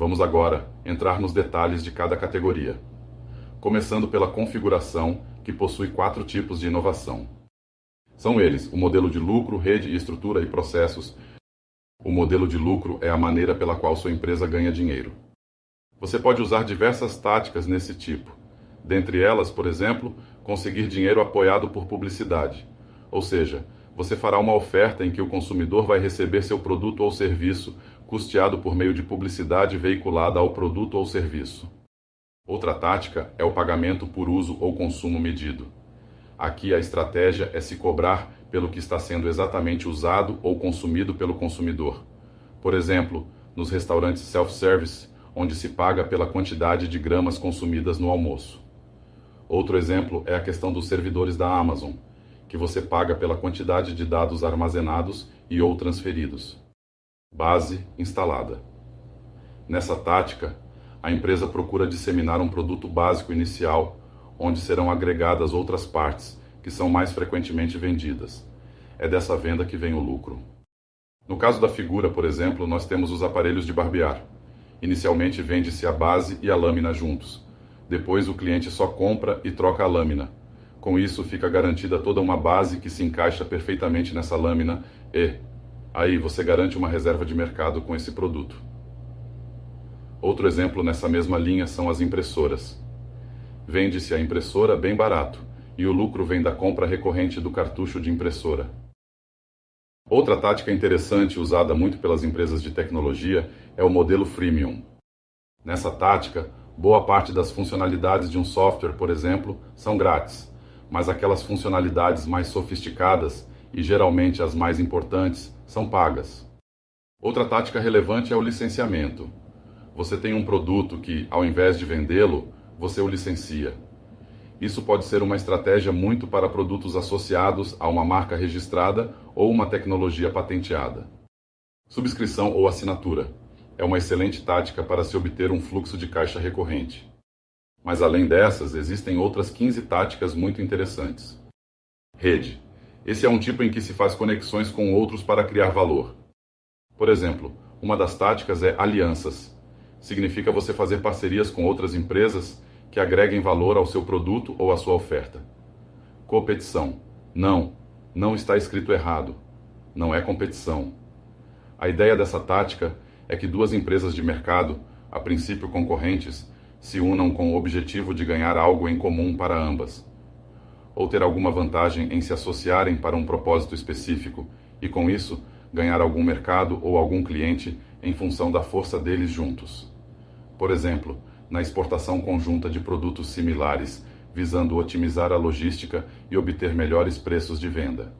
Vamos agora entrar nos detalhes de cada categoria, começando pela configuração, que possui 4 tipos de inovação. São eles: o modelo de lucro, rede, estrutura e processos. O modelo de lucro é a maneira pela qual sua empresa ganha dinheiro. Você pode usar diversas táticas nesse tipo. Dentre elas, por exemplo, conseguir dinheiro apoiado por publicidade. Ou seja, você fará uma oferta em que o consumidor vai receber seu produto ou serviço custeado por meio de publicidade veiculada ao produto ou serviço. Outra tática é o pagamento por uso ou consumo medido. Aqui a estratégia é se cobrar pelo que está sendo exatamente usado ou consumido pelo consumidor. Por exemplo, nos restaurantes self-service, onde se paga pela quantidade de gramas consumidas no almoço. Outro exemplo é a questão dos servidores da Amazon, que você paga pela quantidade de dados armazenados e ou transferidos. Base instalada. Nessa tática, a empresa procura disseminar um produto básico inicial, onde serão agregadas outras partes, que são mais frequentemente vendidas. É dessa venda que vem o lucro. No caso da figura, por exemplo, nós temos os aparelhos de barbear. Inicialmente vende-se a base e a lâmina juntos. Depois o cliente só compra e troca a lâmina. Com isso fica garantida toda uma base que se encaixa perfeitamente nessa lâmina e, aí, você garante uma reserva de mercado com esse produto. Outro exemplo nessa mesma linha são as impressoras. Vende-se a impressora bem barato e o lucro vem da compra recorrente do cartucho de impressora. Outra tática interessante usada muito pelas empresas de tecnologia é o modelo freemium. Nessa tática, boa parte das funcionalidades de um software, por exemplo, são grátis, mas aquelas funcionalidades mais sofisticadas e geralmente as mais importantes são pagas. Outra tática relevante é o licenciamento. Você tem um produto que, ao invés de vendê-lo, você o licencia. Isso pode ser uma estratégia muito para produtos associados a uma marca registrada ou uma tecnologia patenteada. Subscrição ou assinatura é uma excelente tática para se obter um fluxo de caixa recorrente. Mas além dessas, existem outras 15 táticas muito interessantes. Rede. Esse é um tipo em que se faz conexões com outros para criar valor. Por exemplo, uma das táticas é alianças. Significa você fazer parcerias com outras empresas que agreguem valor ao seu produto ou à sua oferta. Competição. Não está escrito errado. Não é competição. A ideia dessa tática é que duas empresas de mercado, a princípio concorrentes, se unam com o objetivo de ganhar algo em comum para ambas, ou ter alguma vantagem em se associarem para um propósito específico e, com isso, ganhar algum mercado ou algum cliente em função da força deles juntos. Por exemplo, na exportação conjunta de produtos similares, visando otimizar a logística e obter melhores preços de venda.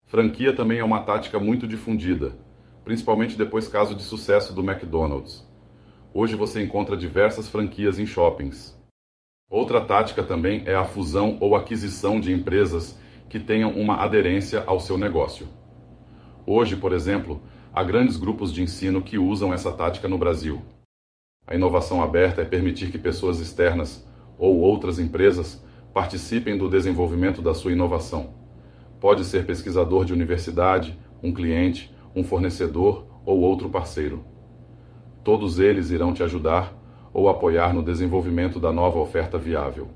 Franquia também é uma tática muito difundida, principalmente depois caso de sucesso do McDonald's. Hoje você encontra diversas franquias em shoppings. Outra tática também é a fusão ou aquisição de empresas que tenham uma aderência ao seu negócio. Hoje, por exemplo, há grandes grupos de ensino que usam essa tática no Brasil. A inovação aberta é permitir que pessoas externas ou outras empresas participem do desenvolvimento da sua inovação. Pode ser pesquisador de universidade, um cliente, um fornecedor ou outro parceiro. Todos eles irão te ajudar ou apoiar no desenvolvimento da nova oferta viável.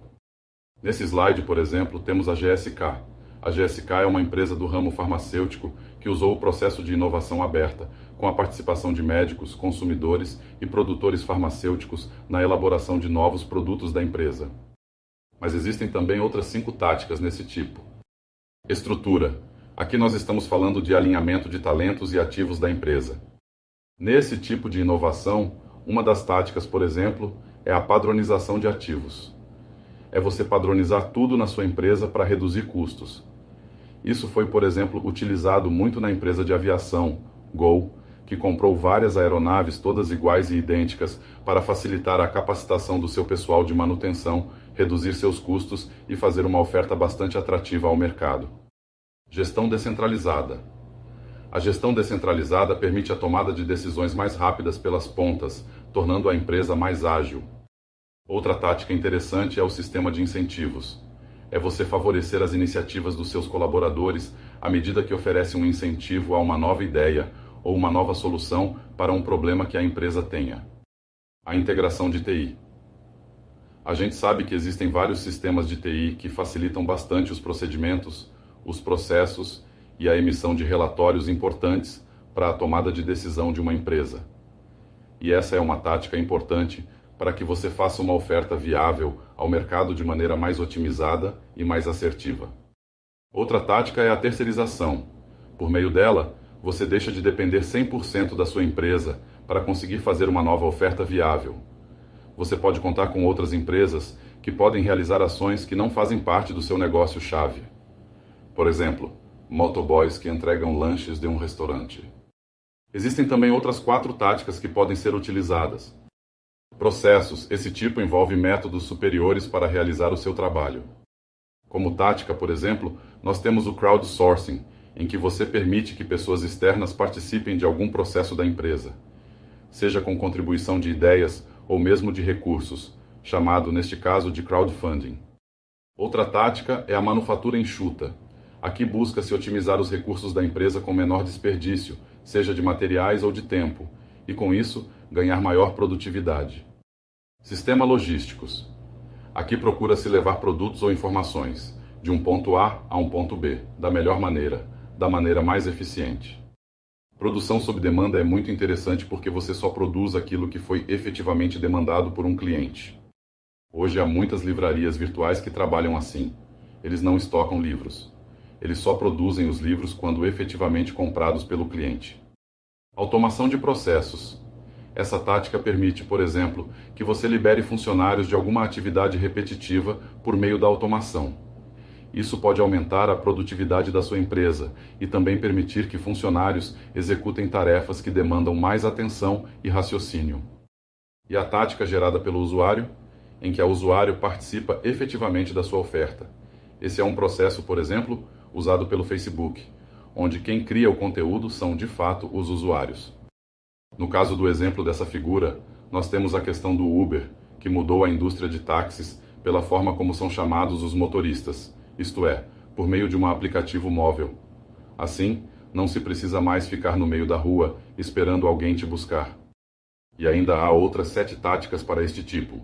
Nesse slide, por exemplo, temos a GSK. A GSK é uma empresa do ramo farmacêutico que usou o processo de inovação aberta, com a participação de médicos, consumidores e produtores farmacêuticos na elaboração de novos produtos da empresa. Mas existem também outras 5 táticas nesse tipo. Estrutura. Aqui nós estamos falando de alinhamento de talentos e ativos da empresa. Nesse tipo de inovação, uma das táticas, por exemplo, é a padronização de ativos. É você padronizar tudo na sua empresa para reduzir custos. Isso foi, por exemplo, utilizado muito na empresa de aviação, Gol, que comprou várias aeronaves todas iguais e idênticas para facilitar a capacitação do seu pessoal de manutenção, reduzir seus custos e fazer uma oferta bastante atrativa ao mercado. Gestão descentralizada. A gestão descentralizada permite a tomada de decisões mais rápidas pelas pontas, tornando a empresa mais ágil. Outra tática interessante é o sistema de incentivos. É você favorecer as iniciativas dos seus colaboradores à medida que oferece um incentivo a uma nova ideia ou uma nova solução para um problema que a empresa tenha. A integração de TI. A gente sabe que existem vários sistemas de TI que facilitam bastante os procedimentos, os processos e a emissão de relatórios importantes para a tomada de decisão de uma empresa. E essa é uma tática importante para que você faça uma oferta viável ao mercado de maneira mais otimizada e mais assertiva. Outra tática é a terceirização. Por meio dela, você deixa de depender 100% da sua empresa para conseguir fazer uma nova oferta viável. Você pode contar com outras empresas que podem realizar ações que não fazem parte do seu negócio-chave. Por exemplo, motoboys que entregam lanches de um restaurante. Existem também outras 4 táticas que podem ser utilizadas. Processos. Esse tipo envolve métodos superiores para realizar o seu trabalho. Como tática, por exemplo, nós temos o crowdsourcing, em que você permite que pessoas externas participem de algum processo da empresa, seja com contribuição de ideias ou mesmo de recursos, chamado neste caso de crowdfunding. Outra tática é a manufatura enxuta. Aqui busca-se otimizar os recursos da empresa com menor desperdício, seja de materiais ou de tempo, e com isso ganhar maior produtividade. Sistema logísticos. Aqui procura-se levar produtos ou informações de um ponto A a um ponto B, da melhor maneira, da maneira mais eficiente. Produção sob demanda é muito interessante porque você só produz aquilo que foi efetivamente demandado por um cliente. Hoje há muitas livrarias virtuais que trabalham assim. Eles não estocam livros. Eles só produzem os livros quando efetivamente comprados pelo cliente. Automação de processos. Essa tática permite, por exemplo, que você libere funcionários de alguma atividade repetitiva por meio da automação. Isso pode aumentar a produtividade da sua empresa e também permitir que funcionários executem tarefas que demandam mais atenção e raciocínio. E a tática gerada pelo usuário, em que o usuário participa efetivamente da sua oferta. Esse é um processo, por exemplo, usado pelo Facebook, onde quem cria o conteúdo são, de fato, os usuários. No caso do exemplo dessa figura, nós temos a questão do Uber, que mudou a indústria de táxis pela forma como são chamados os motoristas, isto é, por meio de um aplicativo móvel. Assim, não se precisa mais ficar no meio da rua esperando alguém te buscar. E ainda há outras 7 táticas para este tipo.